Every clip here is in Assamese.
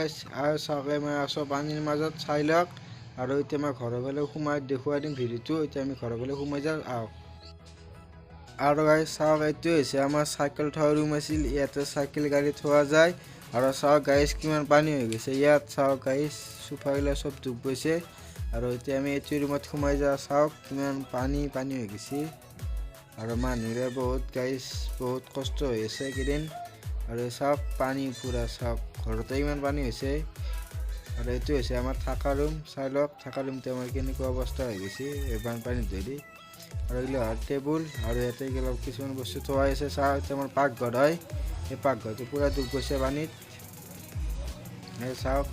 গাইছ আৰু চাওকে মই আছোঁ পানীৰ মাজত চাই লওক আৰু এতিয়া মই ঘৰৰ ফালে সোমাই দেখুৱাই দিম ভিডিঅ'টো এতিয়া আমি ঘৰৰ ফালে সোমাই যাওঁ আহক আৰু গাইছ চাওক এইটো হৈছে আমাৰ চাইকেল থোৱা ৰুম আছিল ইয়াতে চাইকেল গাড়ী থোৱা যায় আৰু চাওক গাইছ কিমান পানী হৈ গৈছে ইয়াত চাওক গাইছ সোফাগিলা চব ডুব গৈছে আৰু এতিয়া আমি এইটো ৰুমত সোমাই যাওঁ চাওক কিমান পানী হৈ গৈছে আৰু মানুহৰে বহুত গাইছ বহুত কষ্ট হৈ আছে এইকেইদিন আৰু চাওক পানী পুৰা চাওক ঘৰতে ইমান পানী হৈছে আৰু এইটো হৈছে আমাৰ থাকা ৰুম চাই লওক থাকা ৰুমটো আমাৰ কেনেকুৱা অৱস্থা হৈ গৈছে বানপানীত ধৰি আৰু এইগিলা টেবুল আৰু ইয়াতে এইগিলা কিছুমান বস্তু থোৱা আছে চাওক এতিয়া আমাৰ পাকঘৰ হয় এই পাকঘৰটো পুৰা ডুব গৈছে পানীত এই চাওক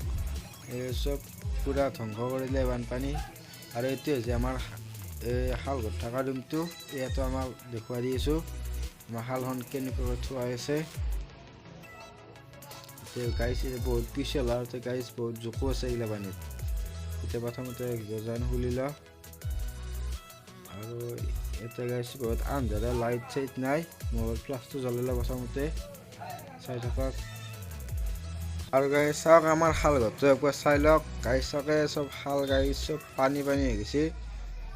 এই চব পুৰা ধ্বংস কৰিলে বানপানী আৰু এইটো হৈছে আমাৰ শালঘৰ থকা ৰুমটো ইয়াতো আমাক দেখুৱাই দি আছোঁ আমাৰ শালখন কেনেকৈ থোৱা আছে গাইছ বহুত পিছল আৰু গাইছ বহুত জোকো আছে এইগিলা পানীত এতিয়া প্ৰথমতে গজান খুলি লওঁ আৰু এতিয়া গাইছ বহুত আন্ধাৰা লাইট চাইট নাই মোবাইল ফ্লাছটো জ্বলাই লওঁ প্ৰথমতে চাই থাকক আৰু গাইছ চাওক আমাৰ শালঘৰটো একবাৰ চাই লওক গাইছ চাকে চব শাল গাইছ চব পানী হৈ গৈছে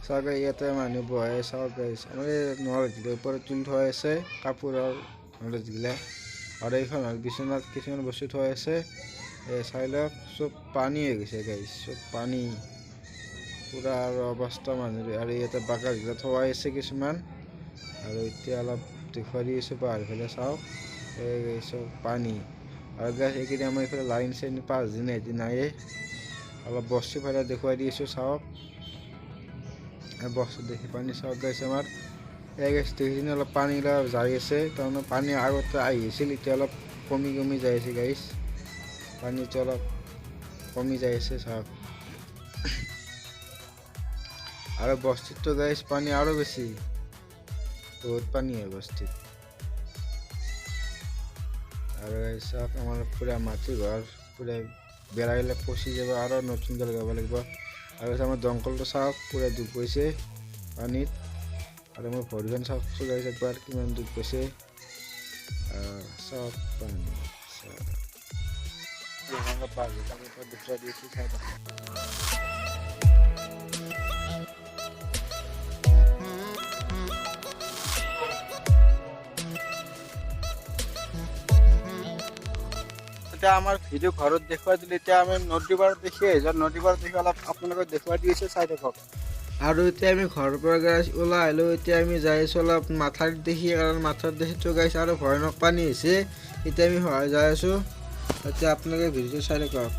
চাওক ইয়াতে মানুহ বহে চাওক গাইছ আমাৰ নলগিলাৰ ওপৰত তুলি থোৱা আছে কাপোৰৰ নলগিলা আৰু এইখন বিচনাত কিছুমান বস্তু থোৱা আছে চাই লওক চব পানী হৈ গৈছে গাইছ চব পানী পুৰা আৰু অৱস্থা মানুহ আৰু ইয়াতে বাগানগিলা থোৱা আছে কিছুমান আৰু এতিয়া অলপ দেখুৱাই দি আছোঁ পাহাৰ ফালে চাওক এই চব পানী আৰু গাইছ এইকেইদিন আমাৰ এইফালে লাইন চাইন 5 দিন এদিন নায়ে অলপ বস্তু ফালে দেখুৱাই দি আছোঁ চাওক বস্তু দেখি পানী চাওক গাইছ আমাৰ এই গাইছ দেখিছেনে অলপ পানীগিলা যাই আছে তাৰমানে পানী আগতে আহিছিল এতিয়া অলপ কমি যাই আছে গাইছ পানীটো অলপ কমি যাই আছে চাওক আৰু বস্তিতটো গাইছ পানী আৰু বেছি বহুত পানী হয় বস্তিত আৰু গাইছ চাওক আমাৰ পুৰা মাটি ঘৰ পুৰা বেৰাগিলা পচি যাব আৰু নতুনকৈ লগাব লাগিব আৰু আমাৰ দমকলটো চাওক পুৰা ডুব গৈছে পানীত আৰু মোৰ ভৰিখন চাওকচোন গাইছ একবাৰ কিমান ডুব গৈছে চাওক পানী এতিয়া আমাৰ ভিডিঅ' ঘৰত দেখুৱাই দিলে এতিয়া আমি নদী পাৰত দেখি আহিছোঁ নদী পাৰত দেখি অলপ আপোনালোকক দেখুৱাই দি আছোঁ চাই থাকক আৰু এতিয়া আমি ঘৰৰ পৰা গাইছ ওলাই আহিলোঁ এতিয়া আমি যাই আছোঁ অলপ মাথাউৰিত দেখি কাৰণ মাথাউৰিত দেখিছোঁ গাইছ আৰু ভয়ানক পানী হৈছে এতিয়া আমি যাই আছোঁ এতিয়া আপোনালোকে ভিডিঅ'টো চাই থাকক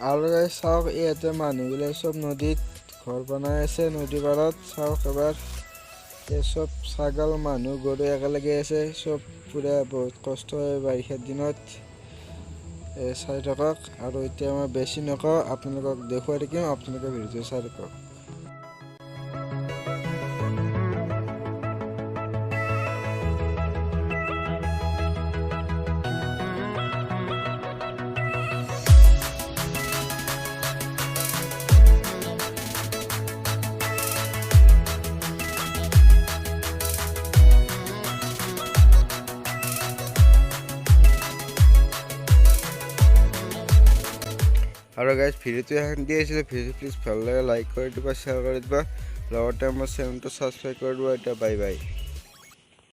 আৰু গাইছ চাওক ইয়াতে মানুহবিলাক চব নদীত ঘৰ বনাই আছে নদী পাৰত চাওক এবাৰ চব ছাগল মানুহ গৰু একেলগে আছে চব পুৰা বহুত কষ্ট হয় বাৰিষাৰ দিনত চাই থাকক আৰু এতিয়া মই বেছি নকওঁ আপোনালোকক দেখুৱাই থাকিম আপোনালোকে ভিডিঅ'টো চাই থাকক আৰু গাইছ ভিডিঅ'টো এখন দি আছিলোঁ ভিডিঅ'টো প্লিজ ভাল লাগে লাইক কৰি দিবা শ্বেয়াৰ কৰি দিবা লগতে আমাৰ চেনেলটো ছাবস্ক্ৰাইব কৰি দিবা এতিয়া বাই বাই